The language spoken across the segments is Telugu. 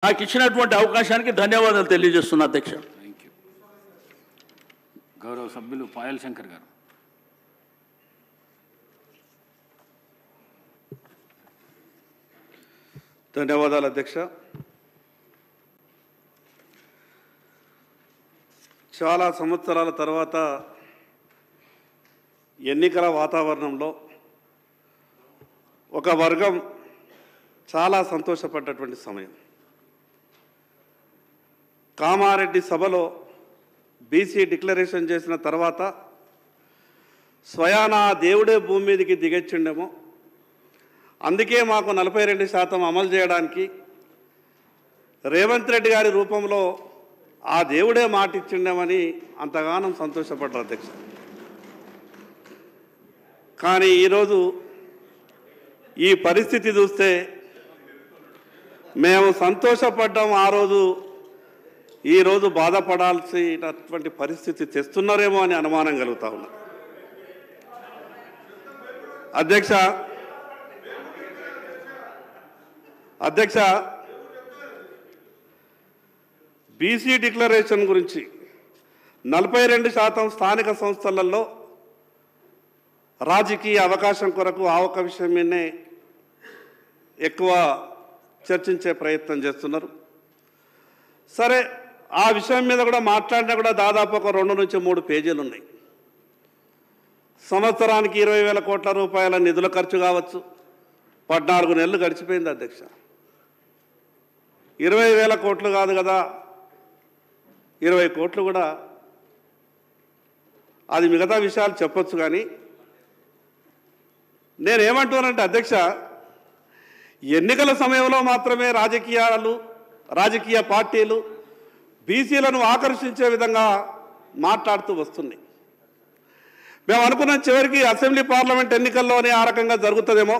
నాకు ఇచ్చినటువంటి అవకాశానికి ధన్యవాదాలు తెలియజేస్తున్నా అధ్యక్ష. Thank you. గౌరవ సభ్యులు పాయల్ శంకర్ గారు. ధన్యవాదాలు అధ్యక్ష. చాలా సంవత్సరాల తర్వాత ఎన్నికల వాతావరణంలో ఒక వర్గం చాలా సంతోషపడ్డటువంటి సమయం. కామారెడ్డి సభలో బీసీ డిక్లరేషన్ చేసిన తర్వాత స్వయానా దేవుడే భూమి మీదకి దిగొచ్చిండేమో, అందుకే మాకు 42% అమలు చేయడానికి రేవంత్ రెడ్డి గారి రూపంలో ఆ దేవుడే మాట ఇచ్చిండేమని అంతగానం సంతోషపడ్డారు అధ్యక్ష. కానీ ఈరోజు ఈ పరిస్థితి చూస్తే మేము సంతోషపడ్డాం ఆ రోజు, ఈరోజు బాధపడాల్సినటువంటి పరిస్థితి తెస్తున్నారేమో అని అనుమానం కలుగుతా ఉన్నా. అధ్యక్ష బీసీ డిక్లరేషన్ గురించి 42% స్థానిక సంస్థలలో రాజకీయ అవకాశం కొరకు ఆ ఒక విషయం మీదనే ఎక్కువ చర్చించే ప్రయత్నం చేస్తున్నారు. సరే, ఆ విషయం మీద కూడా మాట్లాడినా కూడా దాదాపు ఒక 2 నుంచి 3 పేజీలు ఉన్నాయి. సంవత్సరానికి 20,000 కోట్ల రూపాయల నిధుల ఖర్చు కావచ్చు. 14 నెలలు గడిచిపోయింది అధ్యక్ష. 20,000 కోట్లు కాదు కదా, 20 కోట్లు కూడా అది మిగతా విషయాలు చెప్పొచ్చు. కానీ నేనేమంటున్నానంటే అధ్యక్ష, ఎన్నికల సమయంలో మాత్రమే రాజకీయ పార్టీలు బీసీలను ఆకర్షించే విధంగా మాట్లాడుతూ వస్తున్నాయి. మేము అనుకున్న చివరికి అసెంబ్లీ పార్లమెంట్ ఎన్నికల్లోనే ఆ రకంగా జరుగుతుందేమో.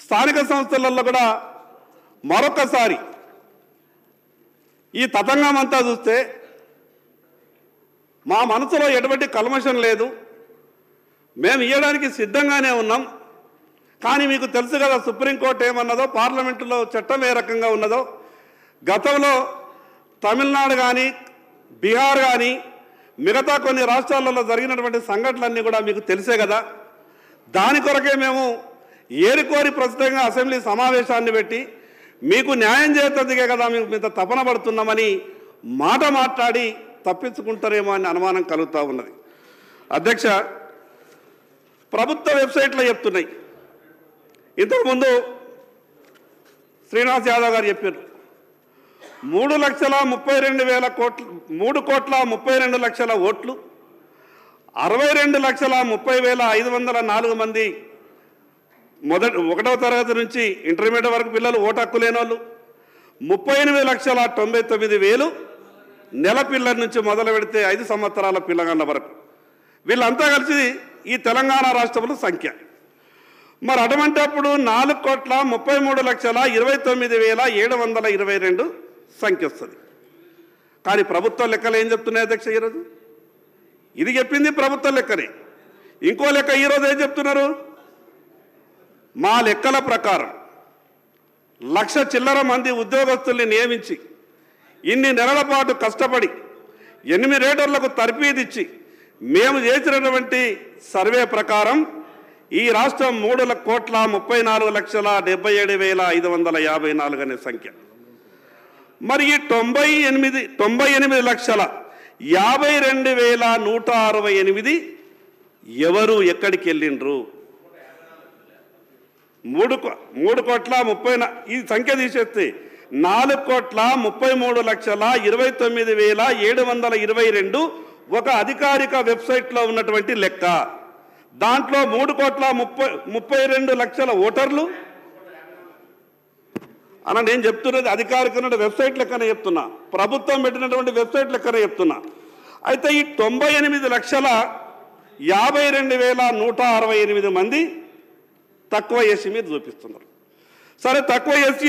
స్థానిక సంస్థలలో కూడా మరొకసారి ఈ తతంగం అంతా చూస్తే మా మనసులో ఎటువంటి కల్మషం లేదు, మేము ఇవ్వడానికి సిద్ధంగానే ఉన్నాం. కానీ మీకు తెలుసు కదా సుప్రీంకోర్టు ఏమన్నదో, పార్లమెంటులో చట్టం ఏ రకంగా ఉన్నదో. గతంలో తమిళనాడు కానీ బీహార్ కానీ మిగతా కొన్ని రాష్ట్రాలలో జరిగినటువంటి సంఘటనలన్నీ కూడా మీకు తెలిసే కదా. దాని కొరకే మేము ఏరికోరి ప్రస్తుతంగా అసెంబ్లీ సమావేశాన్ని పెట్టి మీకు న్యాయం చేసేందుకే కదా మేము ఇంత తపన పడుతున్నామని మాట్లాడి తప్పించుకుంటారేమో అని అనుమానం కలుగుతూ ఉన్నది. అధ్యక్ష, ప్రభుత్వ వెబ్సైట్లో చెప్తున్నాయి. ఇంతకుముందు శ్రీనివాస్ యాదవ్ గారు చెప్పారు 3,32,000 కోట్లు, 3,32,00,000 ఓట్లు, 62,30,504 మంది 1వ తరగతి నుంచి ఇంటర్మీడియట్ వరకు పిల్లలు ఓటు హక్కు లేని వాళ్ళు, 38,99,000 నెల పిల్లల నుంచి మొదలు పెడితే 5 సంవత్సరాల పిల్లగాళ్ళ వరకు, వీళ్ళంతా కలిసి ఈ తెలంగాణ రాష్ట్రంలో సంఖ్య. మరి అటువంటిప్పుడు 4,33,29,722 సంఖ్య వస్తుంది. కానీ ప్రభుత్వ లెక్కలు ఏం చెప్తున్నాయి అధ్యక్ష? ఈరోజు ఇది చెప్పింది ప్రభుత్వ లెక్కనే. ఇంకో లెక్క ఈరోజు ఏం చెప్తున్నారు? మా లెక్కల ప్రకారం 1,00,000 చిల్లర మంది ఉద్యోగస్తుల్ని నియమించి ఇన్ని నెలల పాటు కష్టపడి 8 రేటర్లకు తర్ఫీదిచ్చి మేము చేసినటువంటి సర్వే ప్రకారం ఈ రాష్ట్రం 3,34,77,554 అనే సంఖ్య. మరి ఈ 98,52,168 ఎవరు ఎక్కడికి వెళ్ళిండ్రు? 3,30,30,000 ఈ సంఖ్య తీసేస్తే 4,33,29,722 ఒక అధికారిక వెబ్సైట్లో ఉన్నటువంటి లెక్క. దాంట్లో 3,32,00,000 ఓటర్లు అన్న. నేను చెప్తున్నది అధికారిక వెబ్సైట్ లెక్కనే చెప్తున్నా, ప్రభుత్వం పెట్టినటువంటి వెబ్సైట్ లెక్కనే చెప్తున్నా. అయితే ఈ 98,52,168 మంది తక్కువ ఎస్సీ మీద చూపిస్తున్నారు. సరే, తక్కువ ఎస్సీ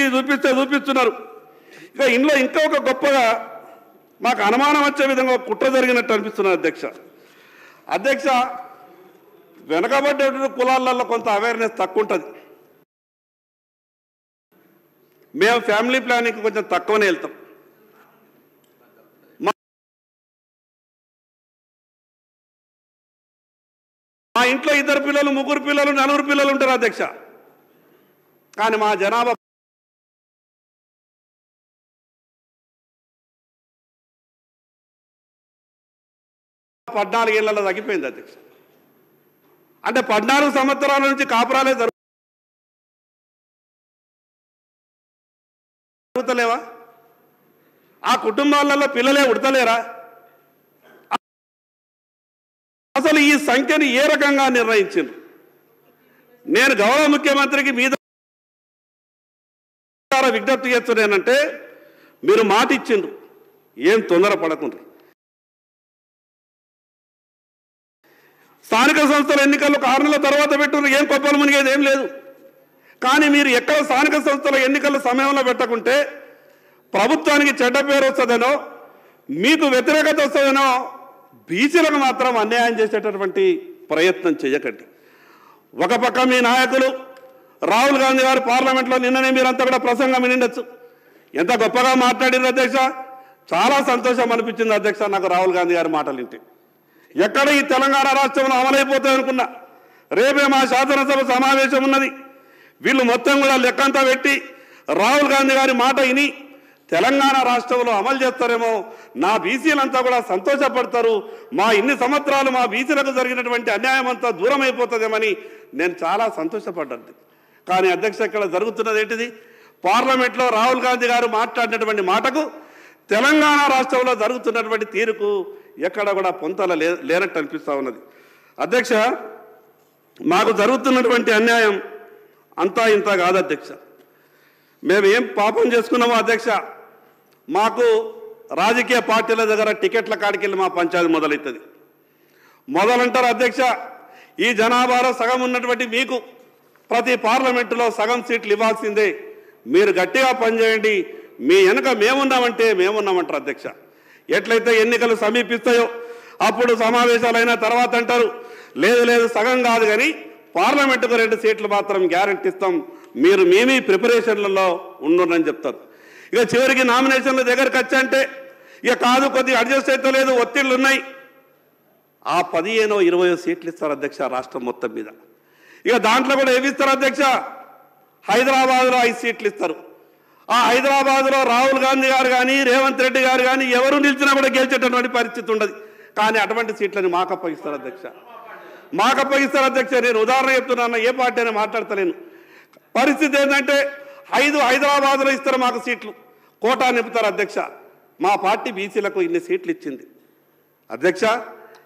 చూపిస్తున్నారు. ఇక ఇందులో ఇంకా ఒక గొప్పగా మాకు అనుమానం వచ్చే విధంగా కుట్ర జరిగినట్టు అనిపిస్తున్నది అధ్యక్ష. వెనకబడ్డ కులాలలో కొంత అవేర్నెస్ తక్కువ ఉంటుంది. మేము ఫ్యామిలీ ప్లానింగ్ కొంచెం తక్కువనే వెళ్తాం. మా ఇంట్లో 2 పిల్లలు 3 పిల్లలు 4 పిల్లలు ఉంటారు అధ్యక్ష. కానీ మా జనాభా 14 ఏళ్లలో తగ్గిపోయింది అధ్యక్ష. అంటే 14 సంవత్సరాల నుంచి కాపురాలే జరుగుతలేవా? ఆ కుటుంబాలలో పిల్లలే ఉడతలేరా? అసలు ఈ సంఖ్యని ఏ రకంగా నిర్ణయించిండ్రు? నేను గౌరవ ముఖ్యమంత్రికి మీద విజ్ఞప్తి చేస్తున్నానంటే, మీరు మాట ఇచ్చిండ్రు, ఏం తొందరపడకుండ్రు. స్థానిక సంస్థల ఎన్నికల్లో 6 నెలల తర్వాత పెట్టుకున్న ఏం కొప్పలు మునిగేది ఏం లేదు. కానీ మీరు ఎక్కడ స్థానిక సంస్థల ఎన్నికల సమయంలో పెట్టకుంటే ప్రభుత్వానికి చెడ్డ పేరు వస్తుందనో, మీకు వ్యతిరేకత వస్తుందనో బీసీలకు మాత్రం అన్యాయం చేసేటటువంటి ప్రయత్నం చేయకండి. ఒక పక్క మీ నాయకులు రాహుల్ గాంధీ గారు పార్లమెంట్లో నిన్ననే మీరంతా కూడా ప్రసంగం వినిండొచ్చు. ఎంత గొప్పగా మాట్లాడారు అధ్యక్ష. చాలా సంతోషం అనిపించింది అధ్యక్ష నాకు రాహుల్ గాంధీ గారి మాటలు వింటే. ఎక్కడ ఈ తెలంగాణ రాష్ట్రంలో అమలైపోతాయి అనుకున్నా. రేపే మా శాసనసభ సమావేశం ఉన్నది. వీళ్ళు మొత్తం కూడా లెక్కంతా పెట్టి రాహుల్ గాంధీ గారి మాట విని తెలంగాణ రాష్ట్రంలో అమలు చేస్తారేమో, నా బీసీలంతా కూడా సంతోషపడతారు, మా ఇన్ని సంవత్సరాలు మా బీసీలకు జరిగినటువంటి అన్యాయం అంతా దూరం అయిపోతుందేమని నేను చాలా సంతోషపడ్డాను. కానీ అధ్యక్ష ఇక్కడ జరుగుతున్నది ఏంటిది? పార్లమెంట్లో రాహుల్ గాంధీ గారు మాట్లాడినటువంటి మాటకు తెలంగాణ రాష్ట్రంలో జరుగుతున్నటువంటి తీరుకు ఎక్కడ కూడా పొంతల లేనట్టు అనిపిస్తూ ఉన్నది. అధ్యక్ష, మాకు జరుగుతున్నటువంటి అన్యాయం అంతా ఇంత కాదు అధ్యక్ష. మేము ఏం పాపం చేసుకున్నామో అధ్యక్ష, మాకు రాజకీయ పార్టీల దగ్గర టికెట్ల కాడికి వెళ్ళి మా పంచాయతీ మొదలవుతుంది. మొదలంటారు అధ్యక్ష, ఈ జనాభాలో సగం ఉన్నటువంటి మీకు ప్రతి పార్లమెంటులో సగం సీట్లు ఇవ్వాల్సిందే, మీరు గట్టిగా పనిచేయండి, మీ వెనుక మేమున్నామంటే మేమున్నామంటారు అధ్యక్ష. ఎట్లయితే ఎన్నికలు సమీపిస్తాయో అప్పుడు సమావేశాలు అయిన తర్వాత అంటారు, లేదు లేదు సగం కాదు కానీ పార్లమెంటుకు 2 సీట్లు మాత్రం గ్యారెంటీ ఇస్తాం, మీరు మేమీ ప్రిపరేషన్లలో ఉండునని చెప్తారు. ఇక చివరికి నామినేషన్ల దగ్గరికి వచ్చంటే ఇక కాదు, కొద్దిగా అడ్జస్ట్ అయితే లేదు, ఒత్తిళ్ళు ఉన్నాయి, ఆ 15-20 సీట్లు ఇస్తారు అధ్యక్ష రాష్ట్రం మొత్తం మీద. ఇక దాంట్లో కూడా ఏమి ఇస్తారు అధ్యక్ష? హైదరాబాద్లో 5 సీట్లు ఇస్తారు. ఆ హైదరాబాద్లో రాహుల్ గాంధీ గారు కానీ రేవంత్ రెడ్డి గారు కానీ ఎవరు నిలిచినా కూడా గెలిచేటటువంటి పరిస్థితి ఉండదు. కానీ అటువంటి సీట్లని మాకు అప్పగిస్తారు అధ్యక్ష, మాకు అప్పగిస్తారు అధ్యక్ష. నేను ఉదాహరణ చెప్తున్నాను, ఏ పార్టీ అని మాట్లాడతలేను. పరిస్థితి ఏంటంటే 5 హైదరాబాద్లో ఇస్తారు మాకు సీట్లు, కోటా నింపుతారు అధ్యక్ష. మా పార్టీ బీసీలకు ఇన్ని సీట్లు ఇచ్చింది అధ్యక్ష.